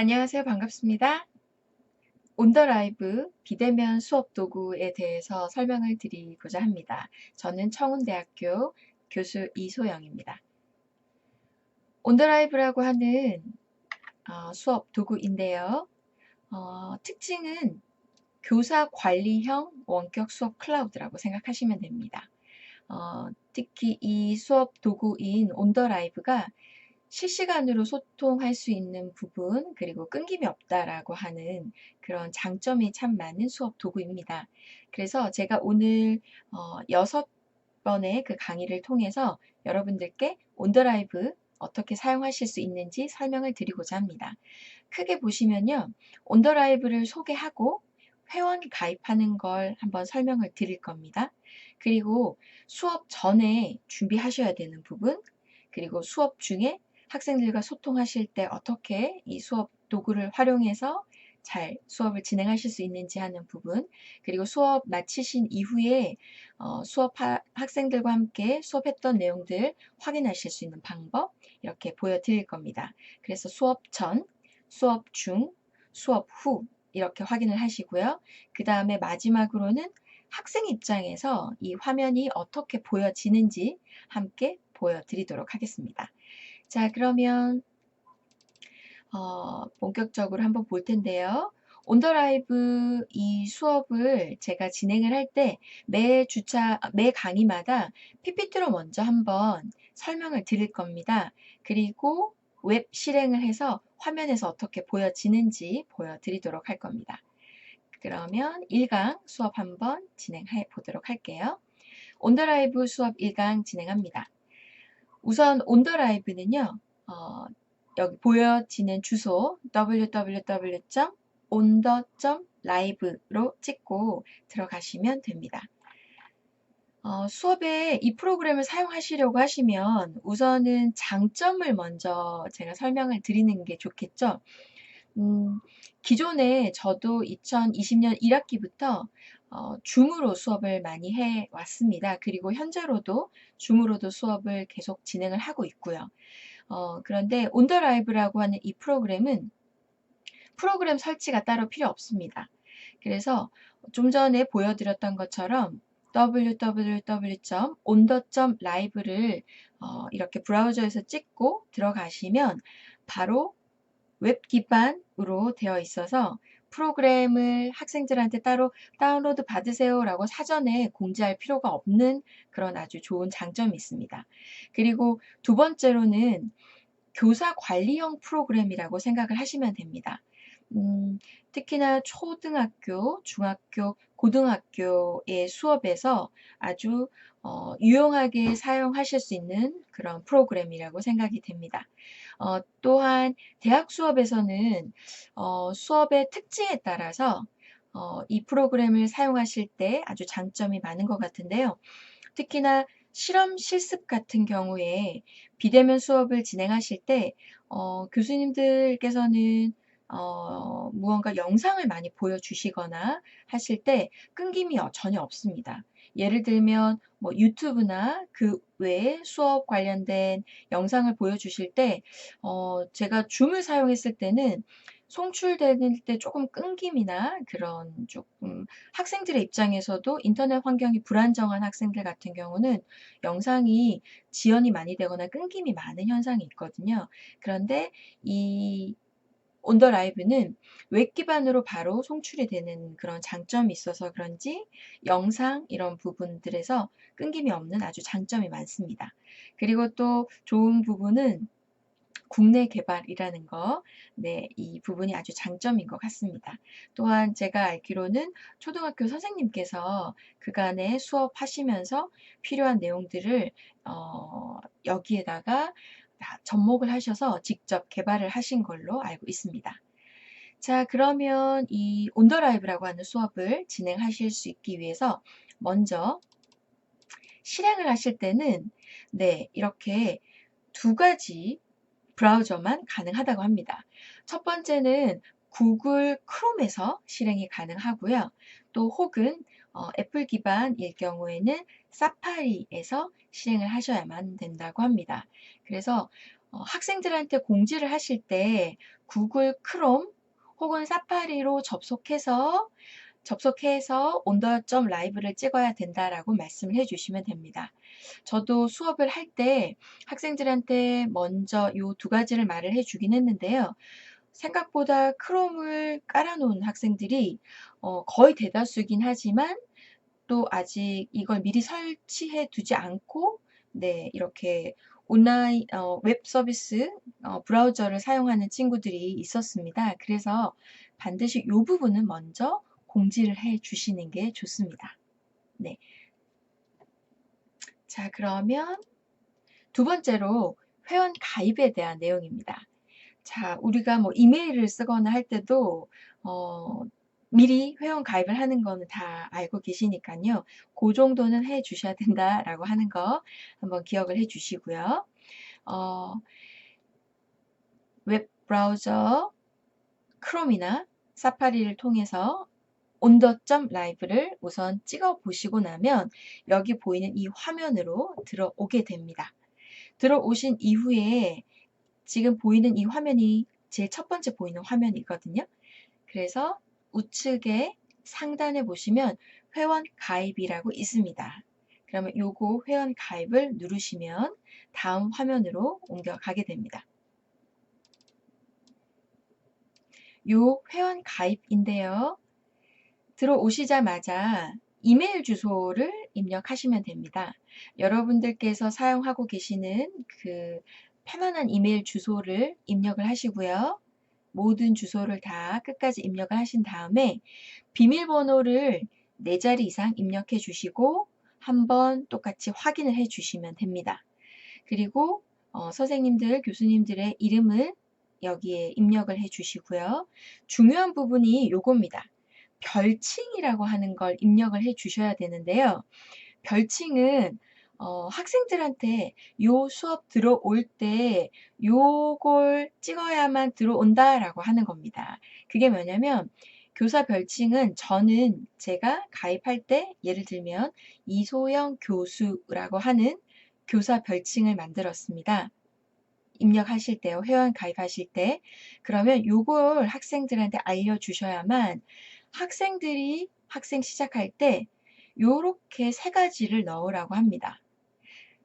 안녕하세요. 반갑습니다. 온더라이브 비대면 수업 도구에 대해서 설명을 드리고자 합니다. 저는 청운대학교 교수 이소영입니다. 온더라이브라고 하는 수업 도구인데요. 특징은 교사 관리형 원격 수업 클라우드라고 생각하시면 됩니다. 특히 이 수업 도구인 온더라이브가 실시간으로 소통할 수 있는 부분, 그리고 끊김이 없다라고 하는 그런 장점이 참 많은 수업 도구입니다. 그래서 제가 오늘 6번의 그 강의를 통해서 여러분들께 온더라이브 어떻게 사용하실 수 있는지 설명을 드리고자 합니다. 크게 보시면요. 온더라이브를 소개하고 회원 가입하는 걸 한번 설명을 드릴 겁니다. 그리고 수업 전에 준비하셔야 되는 부분, 그리고 수업 중에 학생들과 소통하실 때 어떻게 이 수업 도구를 활용해서 잘 수업을 진행하실 수 있는지 하는 부분, 그리고 수업 마치신 이후에 학생들과 함께 수업했던 내용들 확인하실 수 있는 방법 이렇게 보여드릴 겁니다. 그래서 수업 전, 수업 중, 수업 후 이렇게 확인을 하시고요. 그 다음에 마지막으로는 학생 입장에서 이 화면이 어떻게 보여지는지 함께 보여드리도록 하겠습니다. 자, 그러면 본격적으로 한번 볼 텐데요. 온더라이브 이 수업을 제가 진행을 할 때 매 강의마다 PPT로 먼저 한번 설명을 드릴 겁니다. 그리고 웹 실행을 해서 화면에서 어떻게 보여지는지 보여드리도록 할 겁니다. 그러면 1강 수업 한번 진행해 보도록 할게요. 온더라이브 수업 1강 진행합니다. 우선 온더라이브는요. 여기 보여지는 주소 www.onder.live로 찍고 들어가시면 됩니다. 수업에 이 프로그램을 사용하시려고 하시면 우선은 장점을 먼저 제가 설명을 드리는 게 좋겠죠. 기존에 저도 2020년 1학기부터 줌으로 수업을 많이 해 왔습니다. 그리고 현재로도 줌으로도 수업을 계속 진행을 하고 있고요. 그런데 온더라이브라고 하는 이 프로그램은 프로그램 설치가 따로 필요 없습니다. 그래서 좀 전에 보여드렸던 것처럼 www.onder.live를 이렇게 브라우저에서 찍고 들어가시면 바로 웹 기반으로 되어 있어서 프로그램을 학생들한테 따로 다운로드 받으세요라고 사전에 공지할 필요가 없는 그런 아주 좋은 장점이 있습니다. 그리고 두 번째로는 교사 관리형 프로그램이라고 생각을 하시면 됩니다. 특히나 초등학교, 중학교, 고등학교의 수업에서 아주 유용하게 사용하실 수 있는 그런 프로그램이라고 생각이 됩니다. 또한 대학 수업에서는 수업의 특징에 따라서 이 프로그램을 사용하실 때 아주 장점이 많은 것 같은데요. 특히나 실험 실습 같은 경우에 비대면 수업을 진행하실 때 교수님들께서는 무언가 영상을 많이 보여주시거나 하실 때 끊김이 전혀 없습니다. 예를 들면 뭐 유튜브나 그 외에 수업 관련된 영상을 보여주실 때 제가 줌을 사용했을 때는 송출되는 때 조금 끊김이나 그런 조금 학생들의 입장에서도 인터넷 환경이 불안정한 학생들 같은 경우는 영상이 지연이 많이 되거나 끊김이 많은 현상이 있거든요. 그런데 이 온더라이브는 웹 기반으로 바로 송출이 되는 그런 장점이 있어서 그런지 영상 이런 부분들에서 끊김이 없는 아주 장점이 많습니다. 그리고 또 좋은 부분은 국내 개발이라는 거, 네, 이 부분이 아주 장점인 것 같습니다. 또한 제가 알기로는 초등학교 선생님께서 그간에 수업하시면서 필요한 내용들을 여기에다가 다 접목을 하셔서 직접 개발을 하신 걸로 알고 있습니다. 자, 그러면 이 온더라이브라고 하는 수업을 진행하실 수 있기 위해서 먼저 실행을 하실 때는 네, 이렇게 두 가지 브라우저만 가능하다고 합니다. 첫 번째는 구글 크롬에서 실행이 가능하고요. 또 혹은 애플 기반일 경우에는 사파리에서 실행을 하셔야만 된다고 합니다. 그래서 학생들한테 공지를 하실 때 구글 크롬 혹은 사파리로 접속해서 온더 라이브를 찍어야 된다라고 말씀을 해주시면 됩니다. 저도 수업을 할 때 학생들한테 먼저 이 두 가지를 말을 해주긴 했는데요. 생각보다 크롬을 깔아놓은 학생들이 거의 대다수긴 하지만 또 아직 이걸 미리 설치해 두지 않고 네, 이렇게 온라인 웹 서비스 브라우저를 사용하는 친구들이 있었습니다. 그래서 반드시 이 부분은 먼저 공지를 해 주시는 게 좋습니다. 네. 자, 그러면 두 번째로 회원 가입에 대한 내용입니다. 자, 우리가 뭐 이메일을 쓰거나 할 때도 미리 회원 가입을 하는 거는 다 알고 계시니까요. 그 정도는 해 주셔야 된다라고 하는 거 한번 기억을 해 주시고요. 웹 브라우저 크롬이나 사파리를 통해서 온더 라이브를 우선 찍어 보시고 나면 여기 보이는 이 화면으로 들어오게 됩니다. 들어오신 이후에 지금 보이는 이 화면이 제일 첫 번째 보이는 화면이거든요. 그래서 우측에 상단에 보시면 회원 가입이라고 있습니다. 그러면 요거 회원 가입을 누르시면 다음 화면으로 옮겨가게 됩니다. 요 회원 가입인데요. 들어오시자마자 이메일 주소를 입력하시면 됩니다. 여러분들께서 사용하고 계시는 그 편안한 이메일 주소를 입력을 하시고요. 모든 주소를 다 끝까지 입력을 하신 다음에 비밀번호를 4자리 이상 입력해 주시고 한번 똑같이 확인을 해 주시면 됩니다. 그리고 선생님들, 교수님들의 이름을 여기에 입력을 해 주시고요. 중요한 부분이 요겁니다. 별칭이라고 하는 걸 입력을 해 주셔야 되는데요. 별칭은 학생들한테 요 수업 들어올 때 요걸 찍어야만 들어온다라고 하는 겁니다. 그게 뭐냐면 교사 별칭은 저는 제가 가입할 때 예를 들면 이소영 교수라고 하는 교사 별칭을 만들었습니다. 입력하실 때요, 회원 가입하실 때. 그러면 요걸 학생들한테 알려주셔야만 학생들이 학생 시작할 때 요렇게 3가지를 넣으라고 합니다.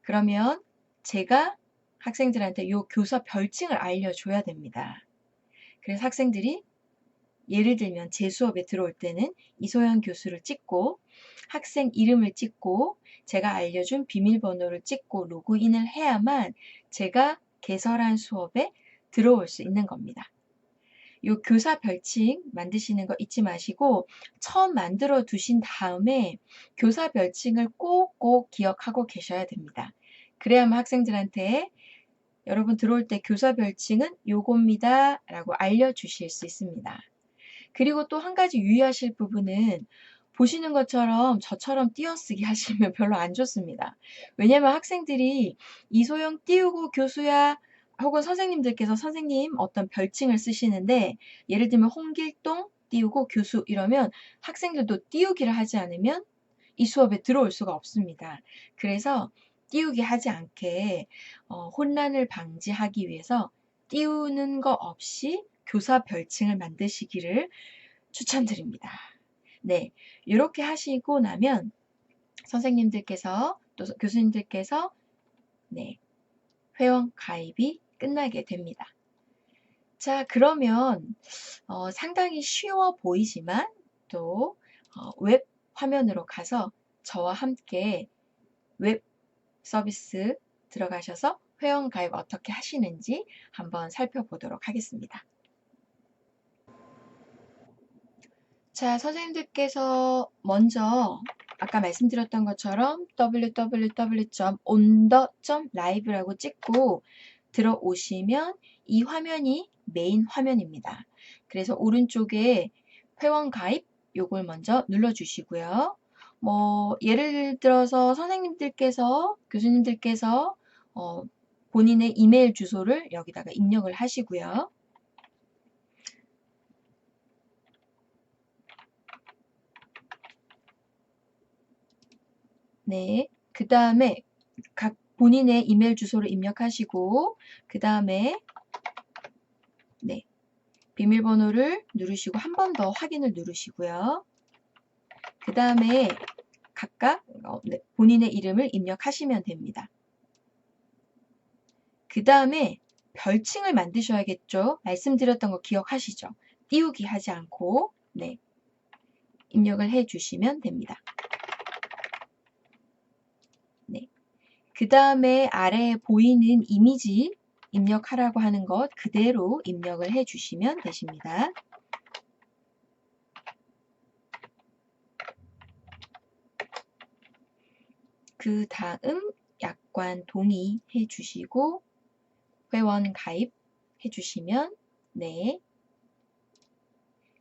그러면 제가 학생들한테 요 교사 별칭을 알려줘야 됩니다. 그래서 학생들이 예를 들면 제 수업에 들어올 때는 이소연 교수를 찍고 학생 이름을 찍고 제가 알려준 비밀번호를 찍고 로그인을 해야만 제가 개설한 수업에 들어올 수 있는 겁니다. 요 교사 별칭 만드시는 거 잊지 마시고 처음 만들어 두신 다음에 교사 별칭을 꼭꼭 기억하고 계셔야 됩니다. 그래야만 학생들한테 여러분 들어올 때 교사 별칭은 요겁니다 라고 알려주실 수 있습니다. 그리고 또 한 가지 유의하실 부분은 보시는 것처럼 저처럼 띄어쓰기 하시면 별로 안 좋습니다. 왜냐면 학생들이 이소영 띄우고 교수야 혹은 선생님들께서 선생님 어떤 별칭을 쓰시는데 예를 들면 홍길동 띄우고 교수 이러면 학생들도 띄우기를 하지 않으면 이 수업에 들어올 수가 없습니다. 그래서 띄우기 하지 않게 혼란을 방지하기 위해서 띄우는 거 없이 교사 별칭을 만드시기를 추천드립니다. 네, 이렇게 하시고 나면 선생님들께서 또 교수님들께서 네, 회원 가입이 끝나게 됩니다. 자, 그러면 상당히 쉬워 보이지만 또 웹 화면으로 가서 저와 함께 웹 서비스 들어가셔서 회원 가입 어떻게 하시는지 한번 살펴보도록 하겠습니다. 자, 선생님들께서 먼저 아까 말씀드렸던 것처럼 www.onder.live라고 찍고 들어오시면 이 화면이 메인 화면입니다. 그래서 오른쪽에 회원 가입 요걸 먼저 눌러주시고요. 뭐 예를 들어서 선생님들께서 교수님들께서 본인의 이메일 주소를 여기다가 입력을 하시고요. 네, 그 다음에 각 본인의 이메일 주소를 입력하시고 그 다음에 네, 비밀번호를 누르시고 한 번 더 확인을 누르시고요. 그 다음에 각각 네, 본인의 이름을 입력하시면 됩니다. 그 다음에 별칭을 만드셔야겠죠. 말씀드렸던 거 기억하시죠? 띄우기 하지 않고 네, 입력을 해주시면 됩니다. 네. 그 다음에 아래에 보이는 이미지 입력하라고 하는 것 그대로 입력을 해주시면 되십니다. 그 다음 약관 동의해 주시고 회원 가입 해주시면 네,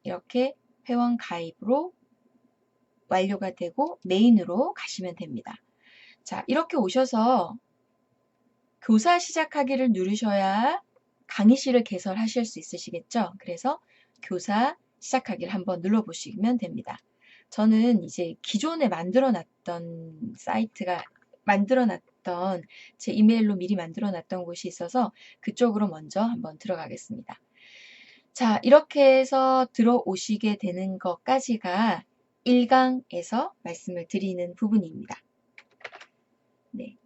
이렇게 회원 가입으로 완료가 되고 메인으로 가시면 됩니다. 자, 이렇게 오셔서 교사 시작하기를 누르셔야 강의실을 개설하실 수 있으시겠죠? 그래서 교사 시작하기를 한번 눌러보시면 됩니다. 저는 이제 기존에 만들어놨던 사이트가 만들어놨던 제 이메일로 미리 만들어놨던 곳이 있어서 그쪽으로 먼저 한번 들어가겠습니다. 자, 이렇게 해서 들어오시게 되는 것까지가 1강에서 말씀을 드리는 부분입니다. 네.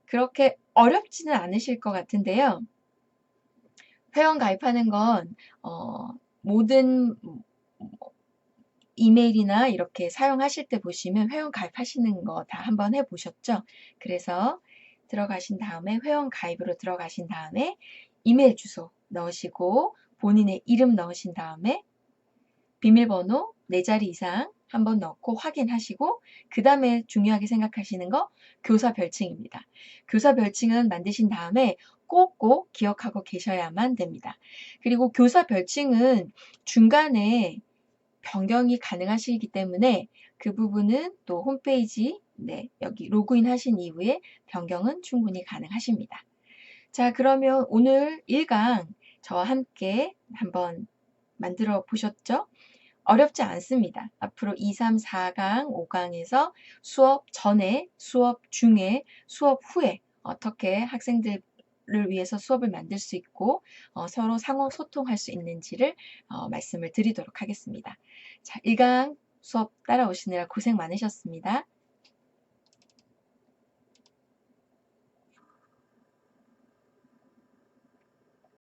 그렇게 어렵지는 않으실 것 같은데요. 회원 가입하는 건 모든 이메일이나 이렇게 사용하실 때 보시면 회원 가입하시는 거 다 한번 해보셨죠? 그래서 들어가신 다음에 회원 가입으로 들어가신 다음에 이메일 주소 넣으시고 본인의 이름 넣으신 다음에 비밀번호 4자리 이상 한번 넣고 확인하시고 그 다음에 중요하게 생각하시는 거 교사 별칭입니다. 교사 별칭은 만드신 다음에 꼭꼭 기억하고 계셔야만 됩니다. 그리고 교사 별칭은 중간에 변경이 가능하시기 때문에 그 부분은 또 홈페이지 네, 여기 로그인 하신 이후에 변경은 충분히 가능하십니다. 자, 그러면 오늘 1강 저와 함께 한번 만들어 보셨죠? 어렵지 않습니다. 앞으로 2, 3, 4강, 5강에서 수업 전에, 수업 중에, 수업 후에 어떻게 학생들을 위해서 수업을 만들 수 있고 서로 상호 소통할 수 있는지를 말씀을 드리도록 하겠습니다. 자, 1강 수업 따라오시느라 고생 많으셨습니다.